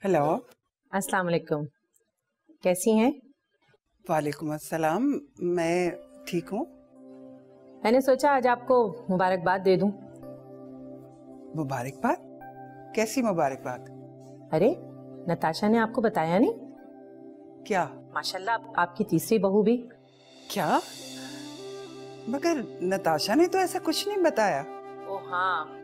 Hello. अस्सलाम वालेकुम। कैसी हैं? वालेकुम अस्सलाम। मैं ठीक हूँ। मैंने सोचा आज आपको मुबारकबाद दे दूं। मुबारकबाद? कैसी मुबारकबाद? अरे नताशा ने आपको बताया नहीं? क्या? माशाल्लाह आपकी तीसरी बहू भी। क्या? मगर नताशा ने तो ऐसा कुछ नहीं बताया। ओ हाँ,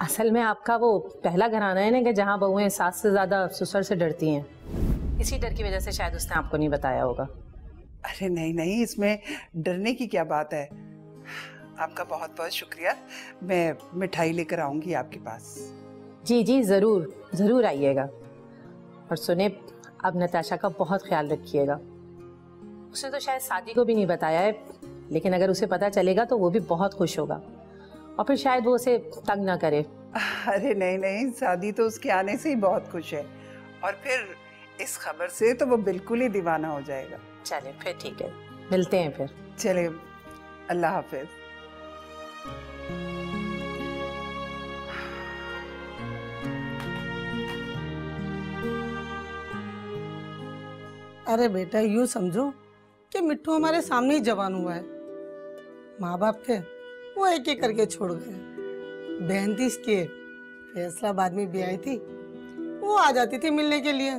असल में आपका वो पहला घराना है ना कि जहाँ बहुएं सास से ज्यादा ससुर से डरती हैं। इसी डर की वजह से शायद उसने आपको नहीं बताया होगा। अरे नहीं नहीं, इसमें डरने की क्या बात है। आपका बहुत बहुत शुक्रिया। मैं मिठाई लेकर आऊंगी आपके पास। जी जी जरूर जरूर आइएगा। और सुने, अब नताशा का बहुत ख्याल रखिएगा। उसने तो शायद शादी को भी नहीं बताया है, लेकिन अगर उसे पता चलेगा तो वो भी बहुत खुश होगा और फिर शायद वो उसे तंग ना करे। अरे नहीं नहीं, शादी तो उसके आने से ही बहुत खुश है और फिर इस खबर से तो वो बिल्कुल ही दीवाना हो जाएगा। चले फिर ठीक है, मिलते हैं फिर। चले, अल्लाह हाफिज। अरे बेटा, यूं समझो कि मिट्टू हमारे सामने ही जवान हुआ है। माँ बाप थे, वो एक एक करके छोड़ गए। बहन थी इसकी, फैसलाबाद में भी आई थी, वो आ जाती थी मिलने के लिए,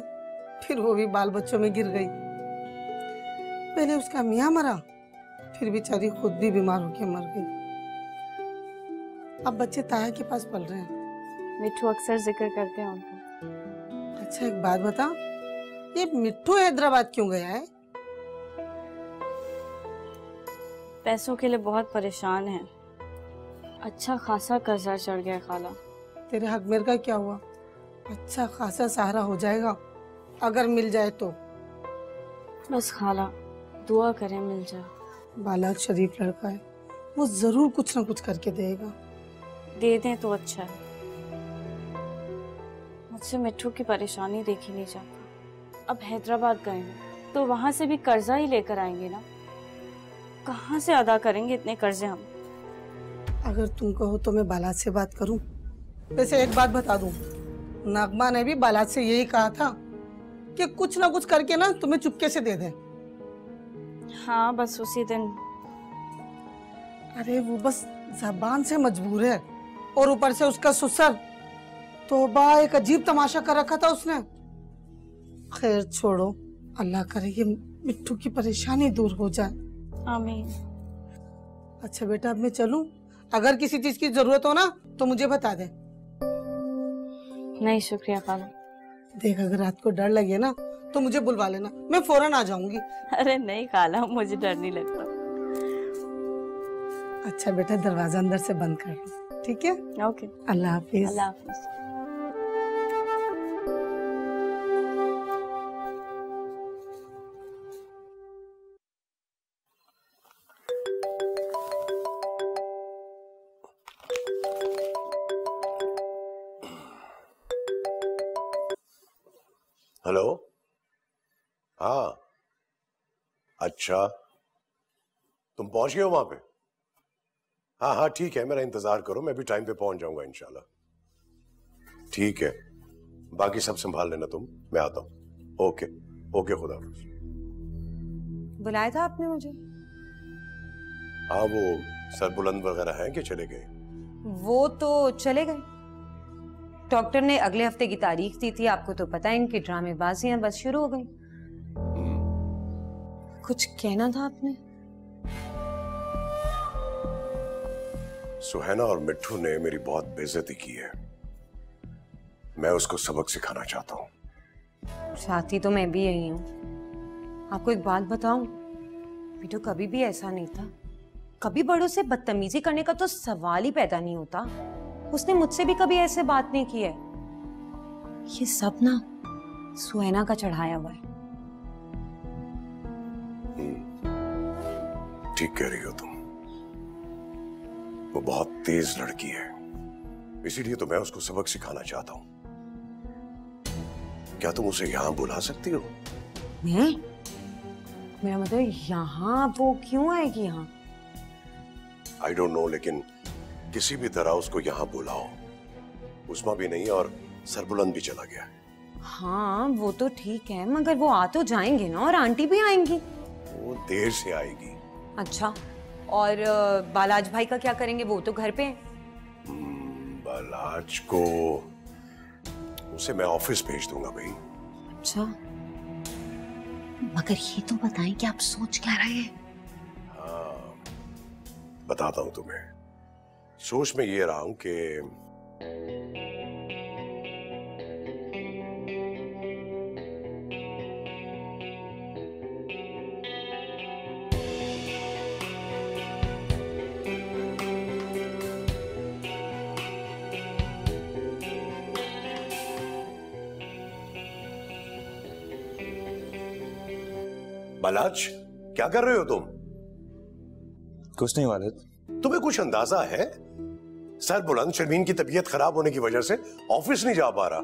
फिर वो भी बाल बच्चों में गिर गई। पहले उसका मियाँ मरा, फिर बेचारी खुद भी बीमार होकर मर गई। अब बच्चे ताया के पास पल रहे हैं। मिट्टू अक्सर जिक्र करते हैं उनको। अच्छा एक बात बता, ये मिट्टू हैदराबाद क्यों गया है? पैसों के लिए बहुत परेशान है। अच्छा खासा कर्जा चढ़ गया खाला। तेरे हक मेरे का क्या हुआ? अच्छा खासा सहारा हो जाएगा अगर मिल जाए तो। बस खाला दुआ करें मिल जाए। बालाक शरीफ लड़का है, वो जरूर कुछ ना कुछ करके देगा। दे दें तो अच्छा है। मुझसे मिट्टू की परेशानी देखी नहीं जाती। अब हैदराबाद गए हैं तो वहां से भी कर्जा ही लेकर आएंगे ना। कहाँ से अदा करेंगे इतने कर्जे हम? अगर तुम कहो तो मैं बालात से बात करूं। वैसे एक बात बता दूं, नगमा ने भी बालात से यही कहा था कि कुछ ना कुछ करके ना तुम्हें चुपके से दे दे। हाँ बस उसी दिन। अरे वो बस जबान से मजबूर है और ऊपर से उसका ससुर तौबा, एक अजीब तमाशा कर रखा था उसने। खैर छोड़ो, अल्लाह करे ये मिट्टू की परेशानी दूर हो जाए। आमीन। अच्छा बेटा, अब मैं चलूं? अगर किसी चीज की जरूरत हो ना तो मुझे बता दे। नहीं शुक्रिया खाला। देख, अगर रात को डर लगे ना तो मुझे बुलवा लेना, मैं फौरन आ जाऊंगी। अरे नहीं खाला, मुझे डर नहीं लगता। अच्छा बेटा, दरवाजा अंदर से बंद कर लो, ठीक है? ओके। अल्लाह हाफिज। अल्लाह हाफिज। हेलो। हाँ अच्छा, तुम पहुंच गए हो वहां पे? हाँ हाँ ठीक है, मेरा इंतजार करो, मैं भी टाइम पे पहुंच जाऊंगा इंशाल्लाह। ठीक है, बाकी सब संभाल लेना तुम, मैं आता हूं। ओके ओके, खुदा हाफिज। बुलाया था आपने मुझे? हाँ, वो सरबुलंद वगैरह हैं कि चले गए? वो तो चले गए। डॉक्टर ने अगले हफ्ते की तारीख दी थी। आपको तो पता है इनकी ड्रामेबाजियां बस शुरू हो गई। कुछ कहना था आपने? सुहैना और मिट्टू ने मेरी बहुत बेइज्जती की है। मैं उसको सबक सिखाना चाहता हूँ। साथी तो मैं भी यही हूँ। आपको एक बात बताऊं, मिट्टू कभी भी ऐसा नहीं था। कभी बड़ों से बदतमीजी करने का तो सवाल ही पैदा नहीं होता। उसने मुझसे भी कभी ऐसे बात नहीं की है। ये सब ना सुहैना का चढ़ाया हुआ है। ठीक कह रही हो तुम। वो बहुत तेज लड़की है, इसीलिए तो मैं उसको सबक सिखाना चाहता हूँ। क्या तुम उसे यहाँ बुला सकती हो? मैं? मेरा मतलब यहाँ वो क्यों आएगी यहाँ? आई डोंट नो, लेकिन किसी भी तरह उसको यहाँ बुलाओ। उस्मा भी नहीं और सरबुलंद भी चला गया। हाँ वो तो ठीक है, मगर वो आ तो जाएंगे ना, और आंटी भी आएंगी। वो देर से आएगी। अच्छा, और बालाज भाई का क्या करेंगे, वो तो घर पे है। बालाज को उसे मैं ऑफिस भेज दूंगा भाई। अच्छा, मगर ये तो बताएं कि आप सोच क्या रहे हैं। हाँ बताता हूं तुम्हें। सोच में ये रहा हूं कि बालाज क्या कर रहे हो तुम? कुछ नहीं वालिद। तुम्हें कुछ अंदाजा है? सर बुलंद शर्मीन की तबीयत खराब होने की वजह से ऑफिस नहीं जा पा रहा।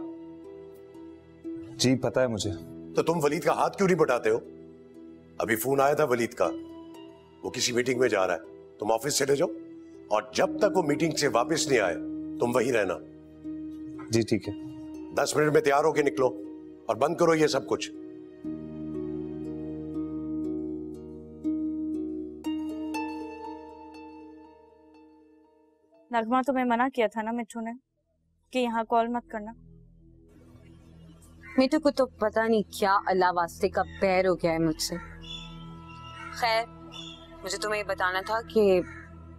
जी पता है मुझे। तो तुम वलीद का हाथ क्यों नहीं बटाते हो? अभी फोन आया था वलीद का, वो किसी मीटिंग में जा रहा है। तुम ऑफिस चले जाओ और जब तक वो मीटिंग से वापस नहीं आए तुम वहीं रहना। जी ठीक है। 10 मिनट में तैयार होके निकलो और बंद करो ये सब कुछ। नगमा तुम्हें मना किया था ना मिठू ने कि यहाँ कॉल मत करना। मिठू को तो पता नहीं क्या अल्लाह वास्ते का पैर हो गया है मुझसे। खैर, मुझे तुम्हें बताना था कि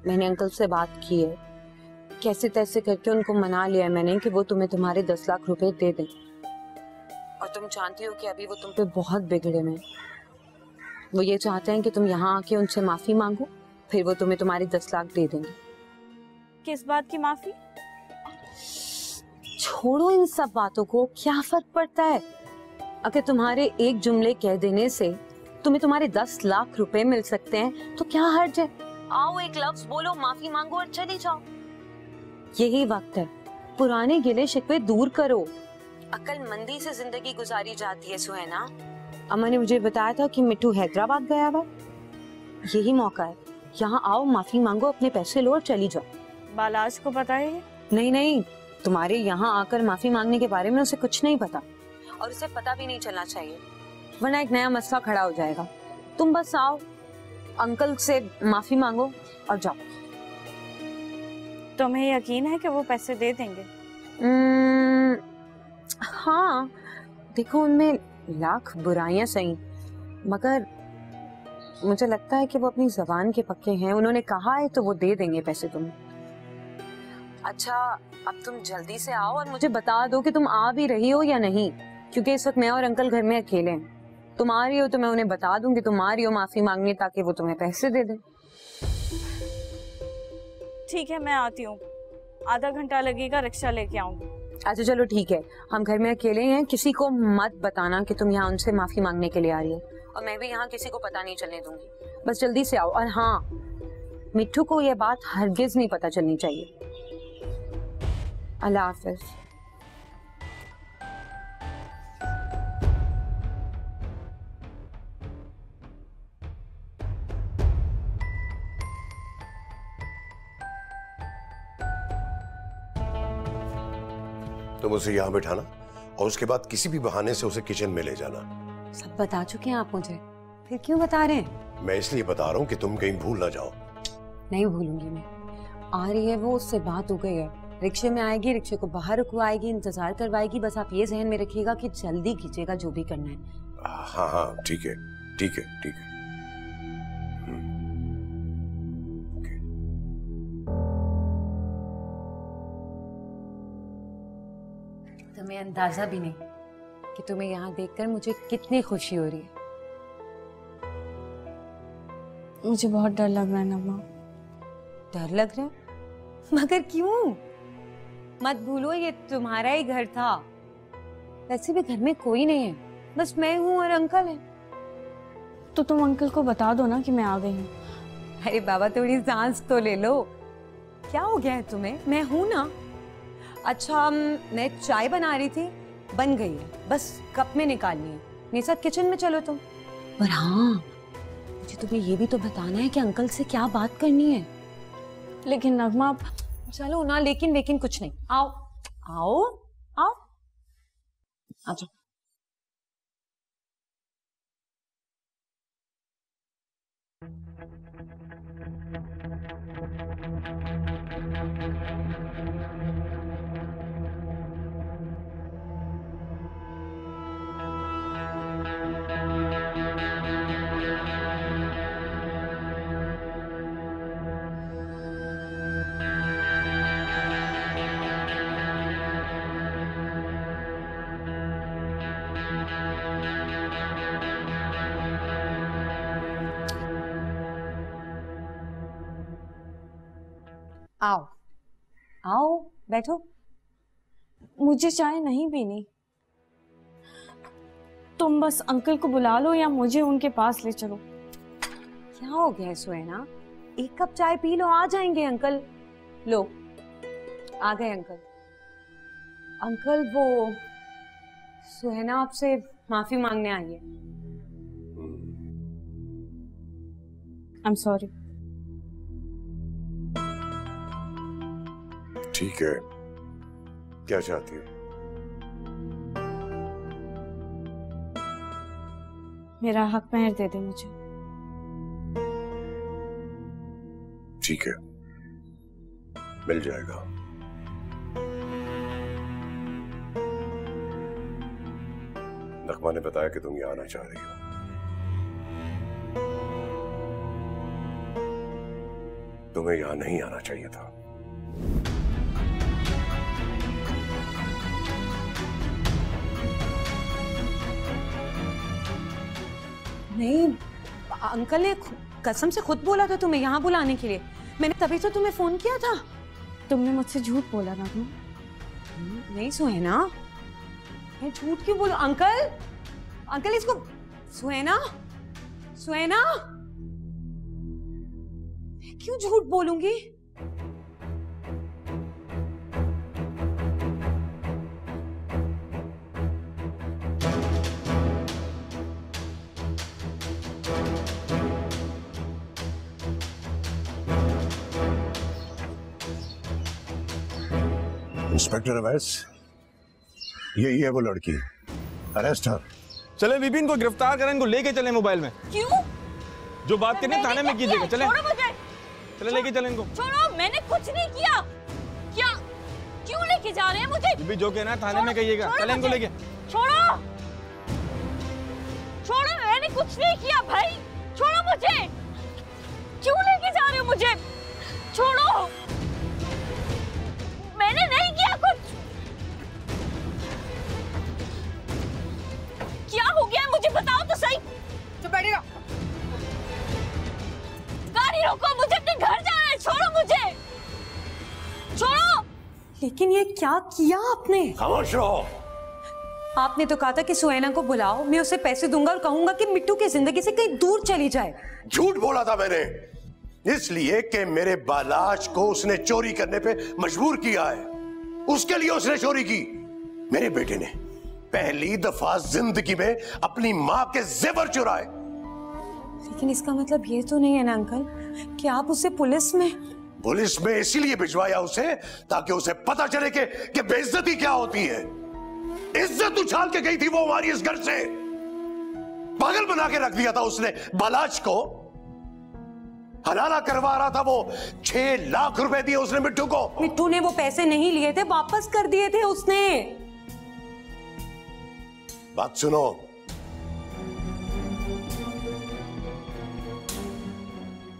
मैंने अंकल से बात की है, कैसे तैसे करके उनको मना लिया है मैंने कि वो तुम्हें तुम्हारे 10 लाख रुपए दे दें। और तुम जानती हो कि अभी वो तुम पे बहुत बिगड़े हैं। वो ये चाहते हैं कि तुम यहाँ आके उनसे माफी मांगो, फिर वो तुम्हें तुम्हारे 10 लाख दे देंगे। किस बात की माफी? छोड़ो इन सब बातों को, क्या फर्क पड़ता है? अगर तुम्हारे एक जुमले कह देने से तुम्हें तुम्हारे 10 लाख रुपए मिल सकते हैं तो क्या हर्ज है? आओ एक लफ्ज बोलो, माफी मांगो और चले जाओ। यही वक्त है, पुराने गिले शिकवे दूर करो। अक्लमंदी से जिंदगी गुजारी जाती है सुहैना। अम्मा ने मुझे बताया था कि मिट्टू हैदराबाद गया हुआ। यही मौका है, यहाँ आओ, माफी मांगो, अपने पैसे लो और चली जाओ। बालाज को पता है? नहीं नहीं, तुम्हारे यहाँ आकर माफी मांगने के बारे में उसे कुछ नहीं पता, और उसे पता भी नहीं चलना चाहिए, वरना एक नया मसला खड़ा हो जाएगा। तुम बस आओ, अंकल से माफी मांगो और जाओ। तुम्हें यकीन है कि वो पैसे दे देंगे? हाँ, देखो उनमें लाख बुराइयां सही, मगर मुझे लगता है कि वो अपनी जबान के पक्के हैं। उन्होंने कहा है तो वो दे देंगे पैसे तुम्हें। अच्छा, अब तुम जल्दी से आओ और मुझे बता दो कि तुम आ भी रही हो या नहीं, क्योंकि इस वक्त मैं और अंकल घर में अकेले हैं। तुम आ रही हो तो मैं उन्हें बता दूंगी तुम आ रही हो माफी मांगने, ताकि वो तुम्हें पैसे दे दें। ठीक है, मैं आती हूँ। आधा घंटा लगेगा, रिक्शा लेके आऊंगी। अच्छा चलो ठीक है, हम घर में अकेले हैं, किसी को मत बताना कि तुम यहाँ उनसे माफी मांगने के लिए आ रही हो, और मैं भी यहाँ किसी को पता नहीं चलने दूंगी। बस जल्दी से आओ। और हाँ, मिट्टू को यह बात हरगिज नहीं पता चलनी चाहिए। अल्लाह हाफिज। तुम उसे यहाँ बिठाना और उसके बाद किसी भी बहाने से उसे किचन में ले जाना। सब बता चुके हैं आप मुझे, फिर क्यों बता रहे हैं? मैं इसलिए बता रहा हूँ कि तुम कहीं भूल ना जाओ। नहीं भूलूंगी मैं। आ रही है वो, उससे बात हो गई है, रिक्शे में आएगी, रिक्शे को बाहर रुकवाएगी, इंतजार करवाएगी। बस आप ये जहन में रखिएगा कि जल्दी कीजिएगा जो भी करना है। हाँ हाँ ठीक है ठीक है ठीक है। तुम्हें अंदाजा भी नहीं कि तुम्हें यहाँ देखकर मुझे कितनी खुशी हो रही है। मुझे बहुत डर लग रहा है नगमा। डर लग रहा है? मगर क्यों? मत भूलो ये तुम्हारा ही घर था। वैसे भी घर में कोई नहीं है, बस मैं हूँ और अंकल है। तो तुम अंकल को बता दो ना कि मैं आ गई हूँ। अरे बाबा, थोड़ी सांस तो ले लो। क्या हो गया है तुम्हें? मैं हूं ना। अच्छा, मैं चाय बना रही थी, बन गई है, बस कप में निकालनी है। मेरे साथ किचन में चलो तुम। पर हाँ, मुझे तुम्हें ये भी तो बताना है कि अंकल से क्या बात करनी है। लेकिन नगमा, चलो ना, लेकिन कुछ नहीं। आओ आओ आओ। आजा। आओ आओ बैठो। मुझे चाय नहीं पीनी। तुम बस अंकल को बुला लो या मुझे उनके पास ले चलो। क्या हो गया सुहैना? एक कप चाय पी लो, आ जाएंगे अंकल। लो आ गए अंकल। अंकल वो सुहैना आपसे माफी मांगने आई है। I am sorry. ठीक है, क्या चाहती है? मेरा हक महर दे दे मुझे। ठीक है, मिल जाएगा। नगमा ने बताया कि तुम यहाँ आना चाह रही हो। तुम्हें यहाँ नहीं आना चाहिए था। नहीं, अंकल ने कसम से खुद बोला था तुम्हें यहाँ बुलाने के लिए। मैंने तभी तो तुम्हें फोन किया था। तुमने मुझसे झूठ बोला ना। नहीं सुहैना, मैं झूठ क्यों बोलूं? अंकल अंकल इसको सुहैना सुहैना, मैं क्यों झूठ बोलूंगी? इंस्पेक्टर अवैस, यही है वो लड़की। अरेस्ट हर। चले विपिन को गिरफ्तार करें, इनको लेके चले मोबाइल में। क्यों? जो बात करनी थाने में कीजिएगा। चले छोड़ो मुझे। चले लेके चले इनको। छोड़ो, मैंने कुछ नहीं किया। क्या? क्यों लेके जा रहे हैं मुझे? भी जो कहना है थाने में कहिएगा। चले इनको लेके। छोड़ो छोड़ो, मैंने कुछ नहीं किया भाई। छोड़ो मुझे। क्यों लेके जा रहे हो मुझे? छोड़ो, मैंने नहीं किया कुछ। क्या हो गया मुझे बताओ तो सही। तो बैठिए। गाड़ी रोको, मुझे अपने घर जाना है। छोड़ो मुझे, छोड़ो। लेकिन ये क्या किया आपने? खामोश रहो। आपने तो कहा था कि सुहैना को बुलाओ, मैं उसे पैसे दूंगा और कहूंगा कि मिट्टू की जिंदगी से कहीं दूर चली जाए। झूठ बोला था मैंने, इसलिए कि मेरे बालाज को उसने चोरी करने पे मजबूर किया है। उसके लिए उसने चोरी की। मेरे बेटे ने पहली दफा जिंदगी में अपनी मां के जेवर चुराए। लेकिन इसका मतलब ये तो नहीं है ना अंकल कि आप उसे पुलिस में इसीलिए भिजवाया उसे ताकि उसे पता चले कि बेइज्जती क्या होती है। इज्जत उछाल के गई थी वो हमारी इस घर से। पागल बना के रख दिया था उसने बालाज को। हलाला करवा रहा था वो। 6 लाख रुपए दिए उसने मिट्टू को। मिट्टू ने वो पैसे नहीं लिए थे, वापस कर दिए थे उसने। बात सुनो,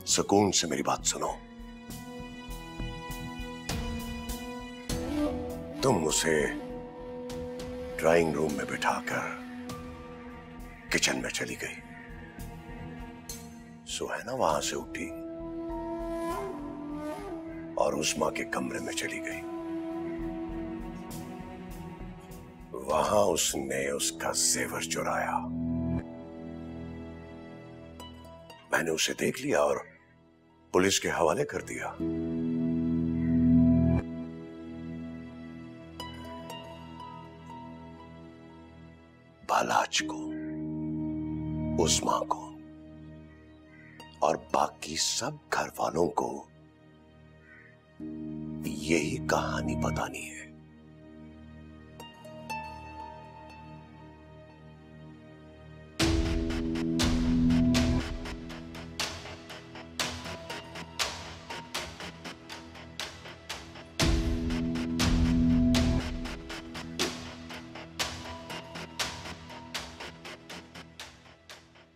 सुकून से मेरी बात सुनो। तुम उसे ड्राइंग रूम में बिठाकर किचन में चली गई। सुहैना वहां से उठी और उस्मा के कमरे में चली गई। वहां उसने उसका जेवर चुराया। मैंने उसे देख लिया और पुलिस के हवाले कर दिया। बालाज को, उस्मा को और बाकी सब घर वालों को यही कहानी बतानी है।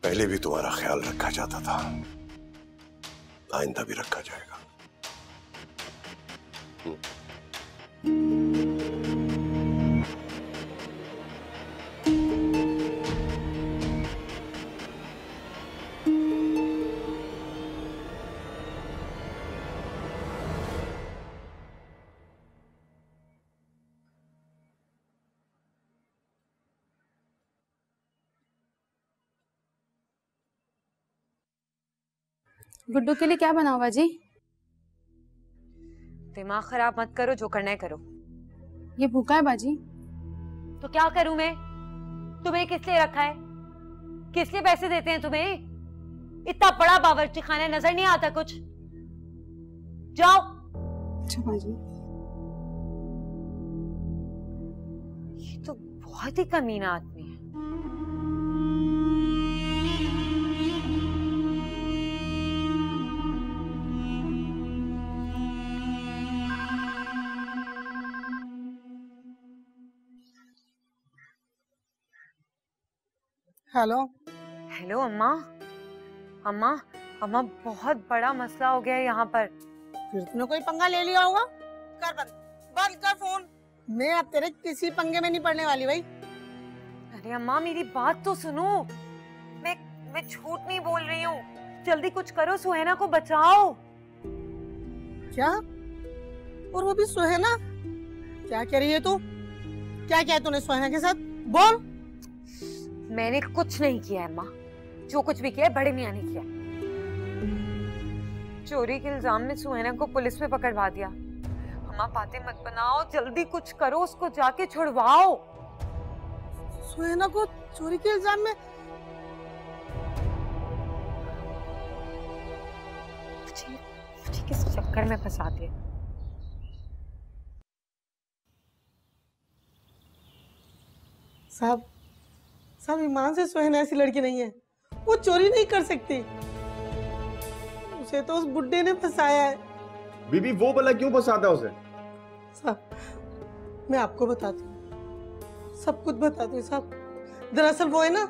पहले भी तुम्हारा ख्याल रखा जाता था, आइंदा भी रखा जाएगा। गुड्डू के लिए क्या बनाओ बाजी? दिमाग खराब मत करो, जो करना है करो। ये भूखा है बाजी। तो क्या करूं मैं? तुम्हें किस लिए रखा है? किस लिए पैसे देते हैं तुम्हें? इतना बड़ा बावर्ची खाना, नजर नहीं आता कुछ? जाओ। अच्छा बाजी। ये तो बहुत ही कमीना आदमी है। हेलो। हेलो अम्मा। अम्मा, अम्मा बहुत बड़ा मसला हो गया है यहाँ पर। फिर तुमने कोई पंगा ले लिया होगा। कर बंद, बंद कर फोन। मैं अब तेरे किसी पंगे में नहीं पड़ने वाली भाई। अरे अम्मा मेरी बात तो सुनो। मैं झूठ नहीं बोल रही हूँ। जल्दी कुछ करो, सुहेना को बचाओ। क्या? और वो भी सुहेना? क्या कह रही है तू? क्या किया तूने सुहेना के साथ? बोल। मैंने कुछ नहीं किया है अम्मा। जो कुछ भी किया है बड़े मियां ने किया। चोरी के इल्जाम में सुहेना को पुलिस में पकड़वा दिया। अम्मा बातें मत बनाओ, जल्दी कुछ करो, उसको जाके छुड़वाओ। सुहेना को चोरी के इल्जाम में? मुझे किस चक्कर में फंसा दिया? साहब, साहब ईमान से सुहेना ऐसी लड़की नहीं है। वो चोरी नहीं कर सकती। उसे तो उस बुड्ढे ने फंसाया है। बीबी वो भला क्यों फंसाता उसे? साहब मैं आपको बताती हूँ, सब कुछ बताती हूँ साहब। दरअसल वो है ना,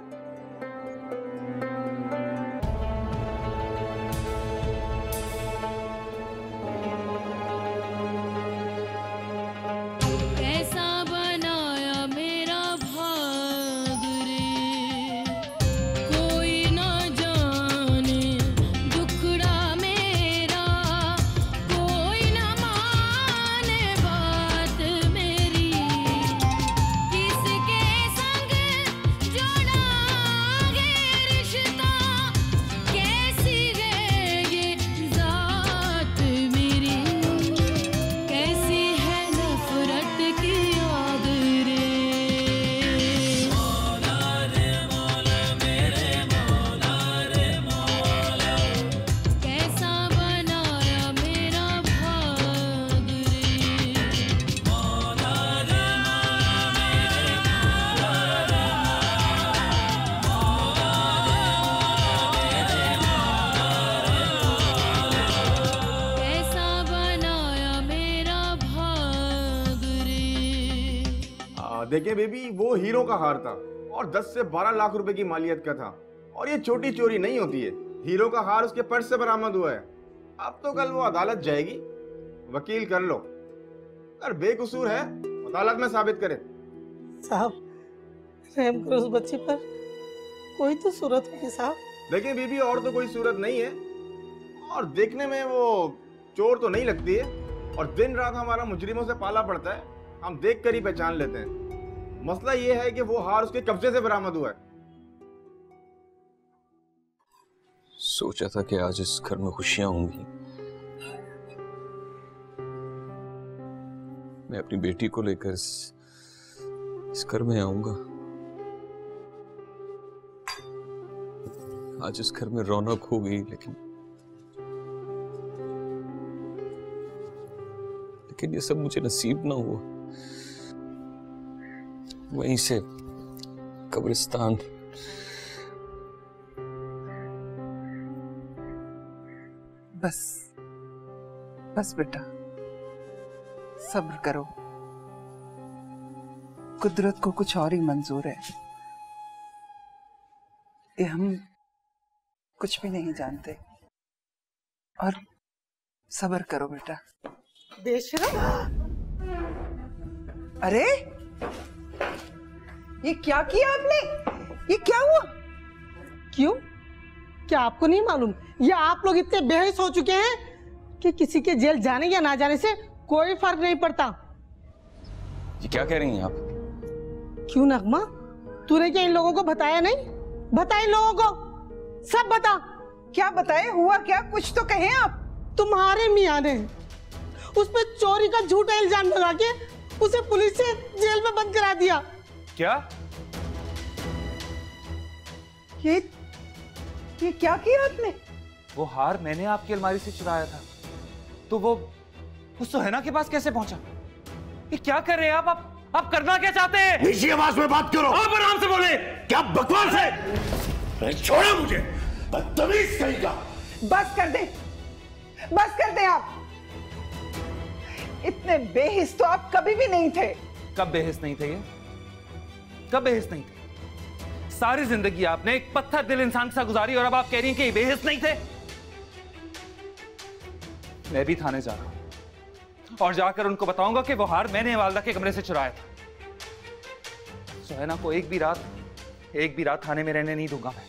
देखिए बेबी, वो हीरो का हार था और 10 से 12 लाख रुपए की मालियत का था। और ये छोटी चोरी नहीं होती है। हीरो का हार उसके पर्स से बरामद हुआ है। अब तो कल वो अदालत जाएगी, वकील कर लो। अगर बेकसूर है अदालत में साबित करे। साहब रहम करो उस बच्ची पर, कोई तो सूरत होगी साहब। देखिए बीबी, और तो कोई सूरत नहीं है और देखने में वो चोर तो नहीं लगती है। और दिन रात हमारा मुजरिमों से पाला पड़ता है, हम देख कर ही पहचान लेते हैं। मसला ये है कि वो हार उसके कब्जे से बरामद हुआ है। सोचा था कि आज इस घर में खुशियां होंगी। मैं अपनी बेटी को लेकर इस घर में आऊंगा। आज इस घर में रौनक हो गई, लेकिन ये सब मुझे नसीब ना हुआ। वहीं से कब्रिस्तान। बस बस बेटा, सब्र करो। कुदरत को कुछ और ही मंजूर है। ये हम कुछ भी नहीं जानते। और सब्र करो बेटा। बेशरम, अरे ये क्या किया आपने? ये क्या हुआ? क्यों? क्या आपको नहीं मालूम? या आप लोग इतने बेहोश हो चुके हैं कि किसी के जेल जाने या ना जाने से कोई फर्क नहीं पड़ता? ये क्या कह रही हैं आप? क्यों नगमा, तूने क्या इन लोगों को बताया नहीं? बता इन लोगों को, सब बता। क्या बताए? हुआ क्या? कुछ तो कहें आप। तुम्हारे मियाँ ने उस पर चोरी का झूठा इल्जाम लगा के उसे पुलिस से जेल में बंद करा दिया। क्या? ये क्या किया आपने? वो हार मैंने आपकी अलमारी से चुराया था, तो वो उस सुहाना के पास कैसे पहुंचा? ये क्या कर रहे हैं आप करना क्या चाहते हैं? नीची आवाज में बात करो। आप आराम से बोले। क्या बकवास है? छोड़ो मुझे, बदतमीज कहीं का। बस कर दे, बस कर दे आप। इतने बेहिस तो आप कभी भी नहीं थे। कब बेहिस नहीं थे? ये कब बेहिस नहीं थे? सारी जिंदगी आपने एक पत्थर दिल इंसान के साथ गुजारी और अब आप कह रही हैं कि बेहिस नहीं थे? मैं भी थाने जा रहा हूं और जाकर उनको बताऊंगा कि वो हार मैंने वालदा के कमरे से चुराया था। सुहाना को एक भी रात थाने में रहने नहीं दूंगा मैं।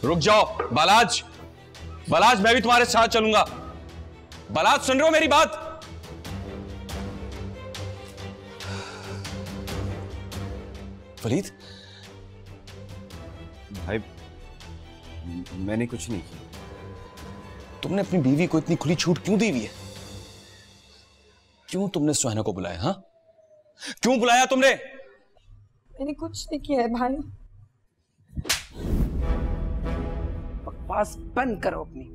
रुक जाओ बालाज, मैं भी तुम्हारे साथ चलूंगा। बालाज, सुन रहे हो मेरी बात? फरीद, भाई मैंने कुछ नहीं किया। तुमने अपनी बीवी को इतनी खुली छूट क्यों दी हुई है? क्यों तुमने सुहाना को बुलाया? हाँ, क्यों बुलाया तुमने? मैंने कुछ नहीं किया है भाई। बकवास बंद करो अपनी।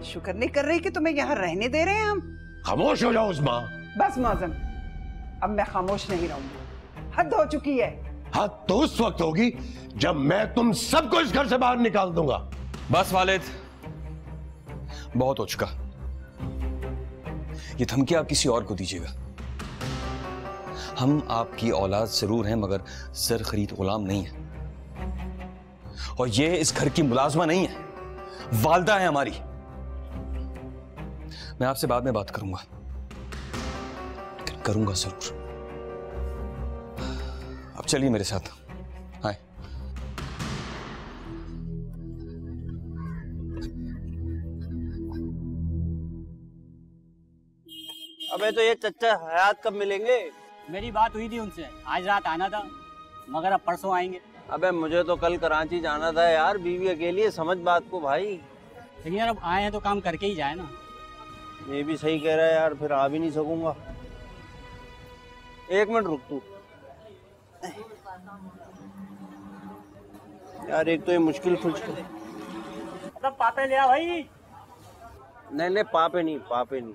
शुक्र नहीं कर रही कि तुम्हें यहाँ रहने दे रहे हैं हम। खामोश हो जाओ उस्मा। बस मौजम, अब मैं खामोश नहीं रहूंगी। हद हो चुकी है। हद तो उस वक्त होगी जब मैं तुम सबको इस घर से बाहर निकाल दूंगा। बस वालिद, बहुत हो चुका। ये धमकी आप किसी और को दीजिएगा। हम आपकी औलाद जरूर हैं मगर सर खरीद गुलाम नहीं है। और ये इस घर की मुलाजमा नहीं है, वालदा है हमारी। मैं आपसे बाद में बात करूंगा, करूंगा जरूर। अब चलिए मेरे साथ। हाय। अबे तो ये चच्चा हयात कब मिलेंगे? मेरी बात हुई थी उनसे, आज रात आना था मगर अब परसों आएंगे। अबे मुझे तो कल कराची जाना था यार, बीवी अकेली है, समझ बात को भाई। लेकिन यार अब आए हैं तो काम करके ही जाए ना। ये भी सही कह रहा है यार, फिर आ भी नहीं सकूंगा। एक मिनट रुक तू यार, एक तो ये मुश्किल खुश पापे ले आ भाई। नहीं पापे नहीं,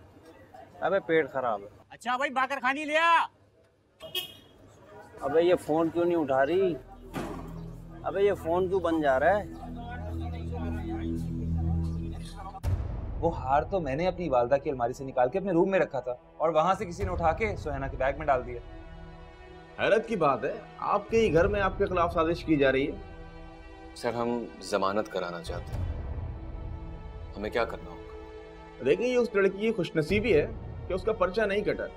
अबे पेट खराब है। अच्छा भाई बाकर खानी ले आ। अबे ये फोन क्यों नहीं उठा रही? अबे ये फोन क्यों बंद जा रहा है? वो हार तो मैंने अपनी वालदा की अलमारी से निकाल के अपने रूम में रखा था और वहां से किसी ने उठा के सुहाना के बैग में डाल दिया। हैरत की बात है, आपके ही घर में आपके खिलाफ साजिश की जा रही है। सर, हम जमानत कराना चाहते हैं, हमें क्या करना होगा? देखिए, ये उस लड़की की खुशनसीबी है कि उसका पर्चा नहीं कटा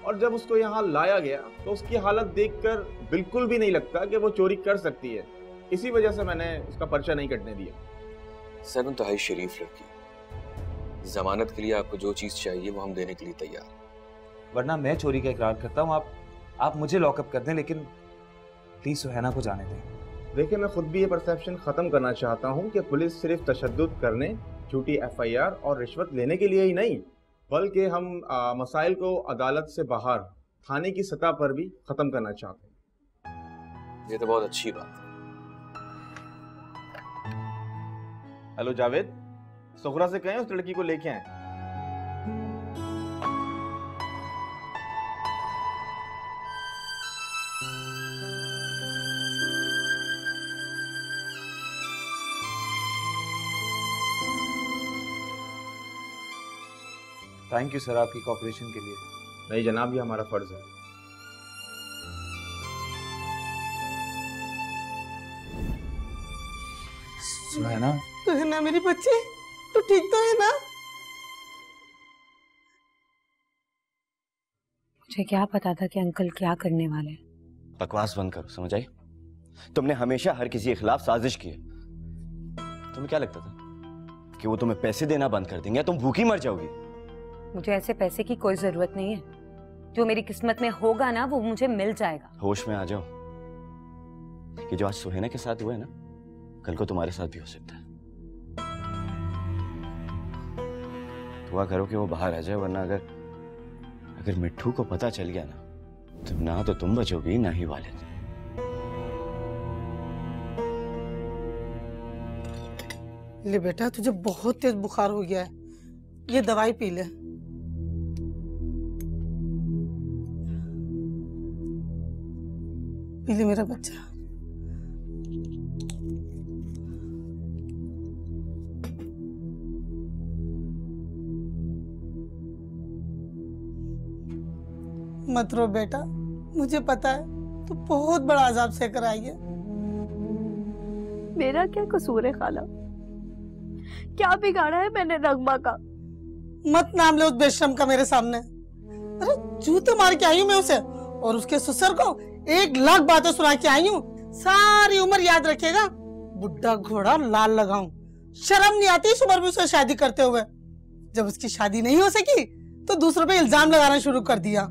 और जब उसको यहाँ लाया गया तो उसकी हालत देखकर बिल्कुल भी नहीं लगता कि वो चोरी कर सकती है। इसी वजह से मैंने उसका पर्चा नहीं कटने दिया। सर, इंतहाई शरीफ लड़की, जमानत के लिए आपको जो चीज चाहिए वो हम देने के लिए तैयार हैं। वरना मैं चोरी का इकरार करता हूँ, आप मुझे लॉकअप कर दें, लेकिन प्लीज सुहाना को जाने दें। देखिए, मैं खुद भी ये परसेप्शन खत्म करना चाहता हूँ कि पुलिस सिर्फ तशद्दुद करने, झूठी एफआईआर और रिश्वत लेने के लिए ही नहीं, बल्कि हम मसाइल को अदालत से बाहर थाने की सतह पर भी खत्म करना चाहते हैं। ये तो बहुत अच्छी बात है। हेलो जावेद, सुहरा से कहें उस लड़की को लेके आए। थैंक यू सर आपकी कोऑपरेशन के लिए। नहीं जनाब, ये हमारा फर्ज है। सुहाना, तो है ना मेरी बच्ची, तू ठीक तो है ना? मुझे क्या पता था कि अंकल क्या करने वाले हैं। बकवास बंद करो, समझ आई? तुमने हमेशा हर किसी के खिलाफ साजिश की है। तुम्हें क्या लगता था कि वो तुम्हें पैसे देना बंद कर देंगे, तुम भूखी मर जाओगी? मुझे ऐसे पैसे की कोई जरूरत नहीं है। जो मेरी किस्मत में होगा ना वो मुझे मिल जाएगा। होश में आ जाओ कि जो आज सुहेना के साथ हुआ है ना, कल को तुम्हारे साथ भी हो सकता है। दुआ करो कि वो बाहर आ जाए, वरना अगर मिट्ठू को पता चल गया ना, तो ना तो तुम बचोगी ना ही वालिद। ले बेटा, तुझे बहुत तेज बुखार हो गया है, ये दवाई पी ले। पी ले मेरा बच्चा। मत रो बेटा, मुझे पता है तू बहुत बड़ा अजाब सहकर आई है। मेरा क्या कसूर है खाला? क्या बिगाड़ा है मैंने नगमा का? मत नाम ले उस बेशरम का मेरे सामने। अरे जूते मार के आई हूँ मैं उसे, और उसके ससुर को 1,00,000 बातें सुना के आई हूँ। सारी उम्र याद रखेगा। बुढ़ा घोड़ा लाल लगाऊं, शर्म नहीं आती इस उम्र में उसे शादी करते हुए। जब उसकी शादी नहीं हो सकी तो दूसरों पे इल्जाम लगाना शुरू कर दिया।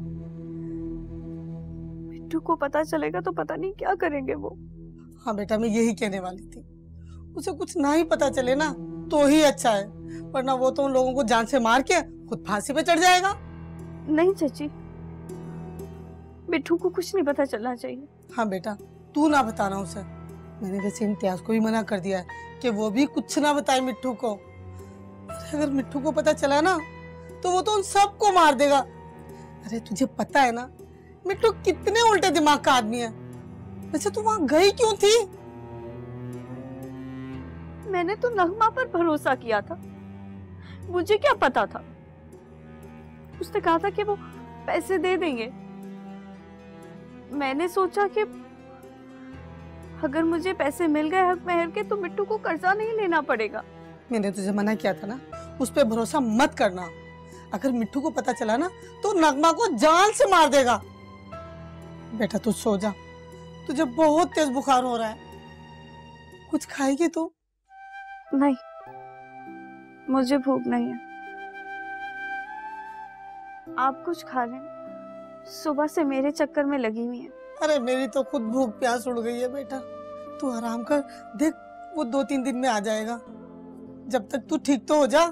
मिट्टू को पता चलेगा तो पता नहीं क्या करेंगे वो। हाँ बेटा, मैं यही कहने वाली थी, उसे कुछ ना ही पता चले ना तो ही अच्छा है, वरना वो तो उन लोगों को जान से मार के खुद फांसी पे चढ़ जाएगा। नहीं चाची, मिट्टू को कुछ नहीं पता चलना चाहिए। हाँ बेटा, तू ना बताना उसे। मैंने वैसे इम्तियाज को भी मना कर दिया है कि वो भी कुछ ना बताए मिट्टू को। अगर मिट्टू को पता चला ना तो वो तो उन सबको मार देगा। अरे तुझे पता है ना मिट्टू कितने उल्टे दिमाग का आदमी है। वैसे तू वहां गई क्यों थी? मैंने तो नगमा पर भरोसा किया था, मुझे क्या पता था। उसने कहा था कि वो पैसे दे देंगे। मैंने सोचा कि अगर मुझे पैसे मिल गए हक महर के तो मिट्टू को कर्जा नहीं लेना पड़ेगा। मैंने तुझे मना किया था ना, उस पे भरोसा मत करना। अगर मिट्टू को पता चला ना तो नगमा को जान से मार देगा। बेटा तू सो जा, तुझे बहुत तेज बुखार हो रहा है। कुछ खाएगी तू? नहीं, मुझे भूख नहीं है। आप कुछ खा लें, सुबह से मेरे चक्कर में लगी हुई है। अरे मेरी तो खुद भूख प्यास उड़ गई है बेटा, तू आराम कर, देख वो 2-3 दिन में आ जाएगा। जब तक तू ठीक तो हो जा।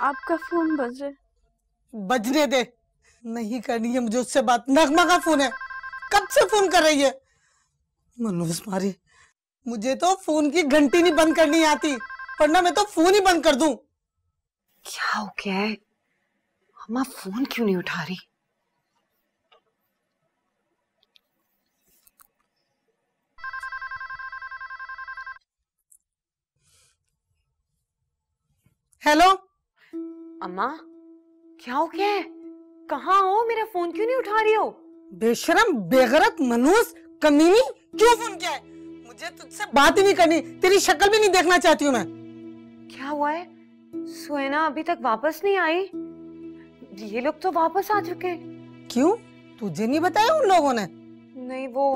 आपका फोन बज रहा है। बजने दे, नहीं करनी है मुझे उससे बात। नगमा का फोन है, कब से फोन कर रही है। मनोज मारी, मुझे तो फोन की घंटी नहीं बंद करनी आती, वरना मैं तो फोन ही बंद कर दूं। क्या हो गया है? अम्मा फोन क्यों नहीं उठा रही? हेलो अम्मा, क्या हो गया है? कहाँ हो? मेरा फोन क्यों नहीं उठा रही हो? बेशरम, बेगरत, मनहूस, कमीनी, क्यों फोन किया है? मुझे तुझसे बात ही नहीं करनी, तेरी शक्ल भी नहीं देखना चाहती हूँ मैं। क्या हुआ है? सुहेना अभी तक वापस नहीं आई। ये लोग तो वापस आ चुके हैं। क्यों, तुझे नहीं बताया उन लोगों ने? नहीं, वो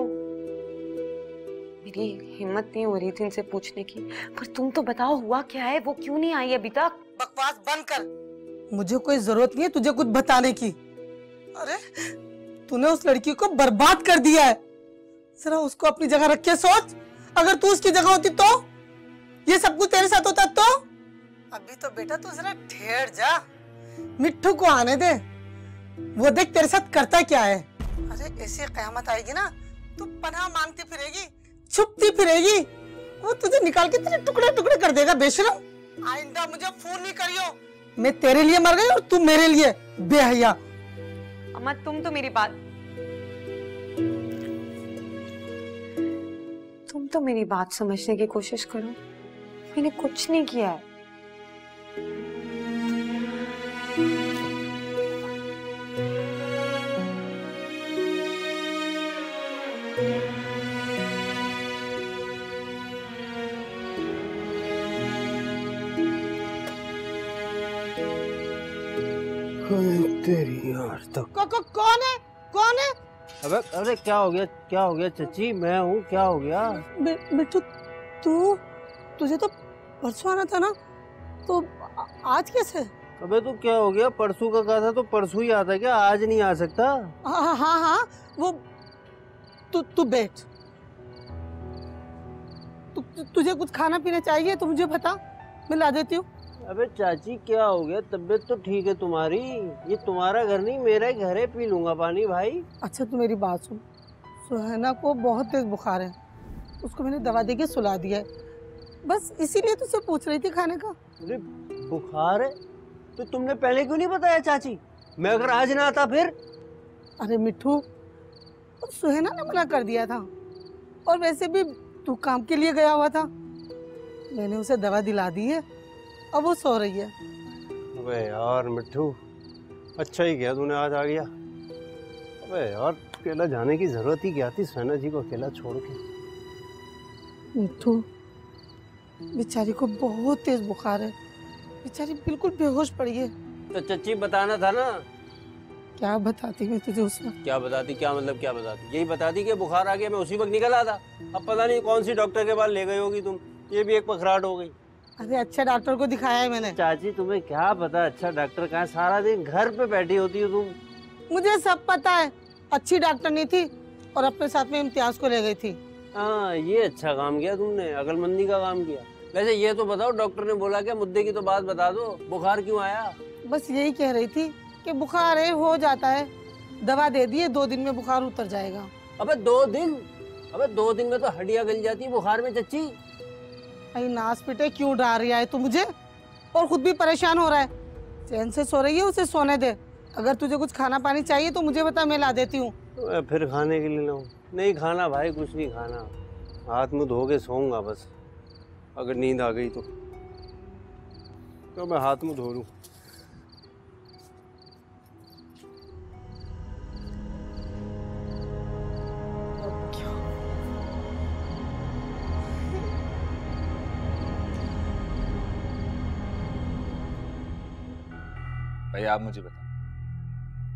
मेरी हिम्मत नहीं हो रही थी इनसे पूछने की। पर तुम तो बताओ, हुआ क्या है? वो क्यों नहीं आई अभी तक? बकवास बंद कर, मुझे कोई जरूरत नहीं है तुझे कुछ बताने की। अरे तूने उस लड़की को बर्बाद कर दिया है। जरा उसको अपनी जगह रख के सोच, अगर तू उसकी जगह होती तो ये सब कुछ तेरे साथ होता तो? अभी तो बेटा तू जरा ठहर जा, मिट्ठू को आने दे, वो देख तेरे साथ करता क्या है। अरे ऐसी कयामत आएगी ना तू पनाह मांगती फिरेगी, छुपती फिरेगी, वो तुझे निकाल के तेरे टुकड़े टुकड़े कर देगा। बेशरम, आइंदा मुझे फोन नहीं करियो। मैं तेरे लिए मर गई और तू मेरे लिए, बेहया। अम्मा तुम तो मेरी बात समझने की कोशिश करो। मैंने कुछ नहीं किया है। तेरी यार तो कौन है? कौन है? अबे अरे क्या हो गया चाची? मैं हूँ, क्या हो गया? बिट्टू तुझे तो परसों आना था ना, तो आज कैसे? अबे तो क्या हो गया? परसों का कहा था तो परसों ही आता, क्या आज नहीं आ सकता? हाँ वो तू बैठ। तुझे कुछ खाना पीना चाहिए तो मुझे बता, मैं ला देती हूँ। अबे चाची क्या हो गया? तबीयत तो ठीक है तुम्हारी, ये तुम्हारा घर नहीं मेरा ही घर है, पी लूंगा पानी भाई। अच्छा तू मेरी बात सुन, सुहाना को बहुत तेज बुखार है, उसको मैंने दवा देके सुला दिया है, बस इसीलिए तुझसे पूछ रही थी खाने का। अरे बुखार है तो तुमने पहले क्यों नहीं बताया चाची? मैं अगर आज ना आता फिर? अरे मिट्ठू, सुहाना ने मना कर दिया था, और वैसे भी तू काम के लिए गया हुआ था, मैंने उसे दवा दिला दी है, अब वो सो रही है। अबे यार मिट्ठू, अच्छा ही किया तूने आज आ गया। अबे यार अकेला जाने की जरूरत ही क्या थी सुहाना जी को अकेला छोड़ के? मिट्ठू, बेचारी को बहुत तेज बुखार है, बेचारी बिल्कुल बेहोश पड़ी है। तो चच्ची बताना था ना। क्या बताती मैं तुझे उस वक्त? क्या बताती? क्या मतलब क्या बताती? यही बताती कि बुखार आ गया, मैं उसी वक्त निकल आता। अब पता नहीं कौन सी डॉक्टर के पास ले गई होगी तुम, ये भी एक पखराट हो गई। अरे अच्छा डॉक्टर को दिखाया है मैंने। चाची तुम्हें क्या पता अच्छा डॉक्टर कहाँ, सारा दिन घर पे बैठी होती हो तुम। मुझे सब पता है, अच्छी डॉक्टर नहीं थी और अपने साथ में इम्तियाज को ले गई थी। हाँ ये अच्छा काम किया तुमने, अकलमंदी का काम किया। वैसे ये तो बताओ डॉक्टर ने बोला क्या? मुद्दे की तो बात बता दो, बुखार क्यों आया? बस यही कह रही थी कि बुखार है, हो जाता है, दवा दे दी है, 2 दिन में बुखार उतर जाएगा। अबे 2 दिन? अबे 2 दिन में तो हड्डियां गल जाती है बुखार में चच्ची। अरे नास पिटे क्यों डाल रहा है तू मुझे, और खुद भी परेशान हो रहा है। चैन से सो रही है, उसे सोने दे। अगर तुझे कुछ खाना पानी चाहिए तो मुझे बता, मैं ला देती हूँ। तो फिर खाने के लिए लाऊं? नहीं खाना भाई, कुछ नहीं खाना, हाथ मुंह धो के सोऊंगा बस। अगर नींद आ गई तो मैं हाथ मुंह धो लूं। भाई आप मुझे बताओ,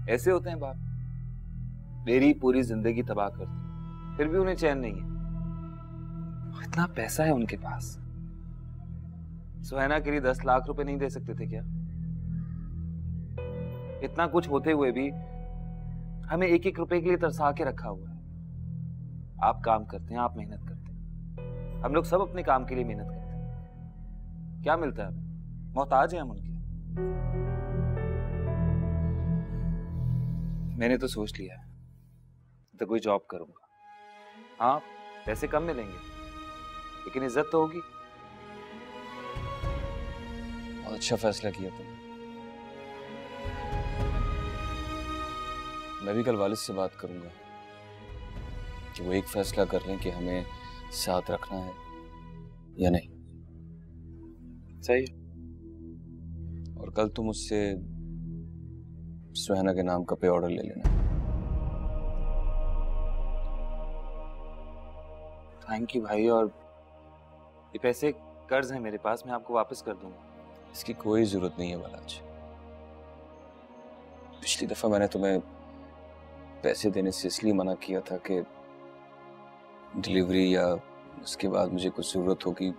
ऐसे होते हैं बाप? मेरी पूरी जिंदगी तबाह कर दी, फिर भी उन्हें चैन नहीं है। इतना पैसा है उनके पास, सुहाना के लिए 10 लाख रुपए नहीं दे सकते थे क्या? इतना कुछ होते हुए भी हमें 1-1 रुपए के लिए तरसा के रखा हुआ है। आप काम करते हैं, आप मेहनत करते हैं, हम लोग सब अपने काम के लिए मेहनत करते हैं, क्या मिलता है हमें? मोहताज हैं हम उनके। मैंने तो सोच लिया है तो कोई जॉब करूंगा। हाँ पैसे कम मिलेंगे लेकिन इज्जत तो होगी। बहुत अच्छा फैसला किया तुमने। मैं भी कल वालिद से बात करूंगा कि वो एक फैसला कर लें कि हमें साथ रखना है या नहीं। सही। और कल तुम उससे सुहाना के नाम का पे ऑर्डर ले लेना। थैंक यू भाई, और ये पैसे कर्ज है मेरे पास, मैं आपको वापस कर दूंगा। इसकी कोई जरूरत नहीं है बालाज। पिछली दफा मैंने तुम्हें पैसे देने से इसलिए मना किया था कि डिलीवरी या उसके बाद मुझे कुछ जरूरत होगी।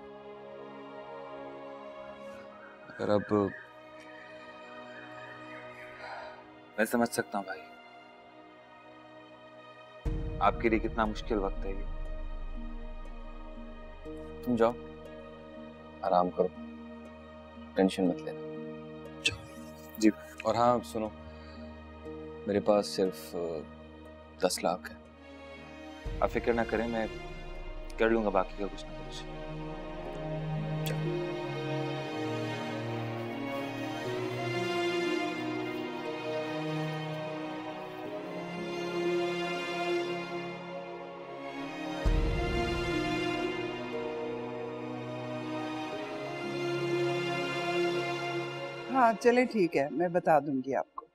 अगर अब मैं समझ सकता हूँ भाई, आपके लिए कितना मुश्किल वक्त है ये। तुम जाओ, आराम करो, टेंशन मत लेना। जाओ जी। और हाँ सुनो, मेरे पास सिर्फ 10 लाख है। आप फिक्र ना करें, मैं कर लूंगा बाकी का कुछ ना कुछ। हाँ चले ठीक है, मैं बता दूंगी आपको।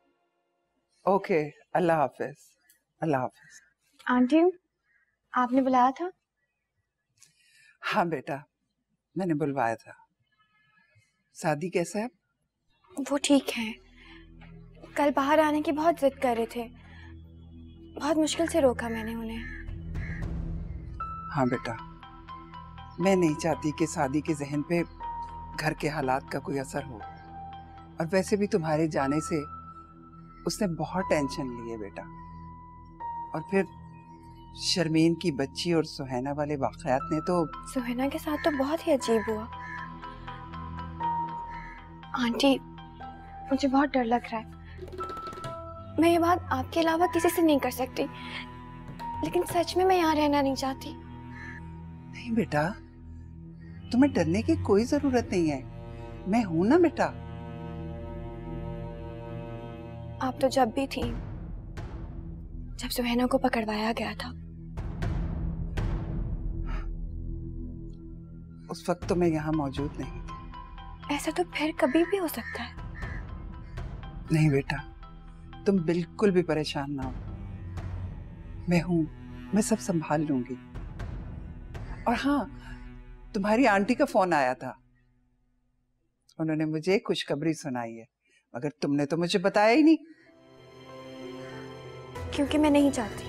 ओके, अल्लाह हाफिज। अल्लाह हाफिज। आंटी आपने बुलाया था? हाँ बेटा, मैंने बुलवाया था। शादी कैसा है? वो ठीक है, कल बाहर आने की बहुत जिद कर रहे थे, बहुत मुश्किल से रोका मैंने उन्हें। हाँ बेटा, मैं नहीं चाहती कि शादी के जहन पे घर के हालात का कोई असर हो, और वैसे भी तुम्हारे जाने से उसने बहुत टेंशन ली है बेटा। और फिर शर्मीन की बच्ची और सुहैना वाले वाकयात ने तो। सुहैना के साथ तो बहुत ही अजीब हुआ। आंटी, मुझे बहुत डर लग रहा है। मैं ये बात आपके अलावा किसी से नहीं कर सकती, लेकिन सच में मैं यहाँ रहना नहीं चाहती। नहीं बेटा, तुम्हें डरने की कोई जरूरत नहीं है, मैं हूं ना बेटा। आप तो जब भी थी जब सुहैना को पकड़वाया गया था। उस वक्त तो मैं यहाँ मौजूद नहीं थी। ऐसा तो फिर कभी भी हो सकता है। नहीं बेटा, तुम बिल्कुल भी परेशान ना हो, मैं हूं, मैं सब संभाल लूंगी। और हाँ, तुम्हारी आंटी का फोन आया था, उन्होंने मुझे खुशखबरी सुनाई है, मगर तुमने तो मुझे बताया ही नहीं। क्योंकि मैं नहीं चाहती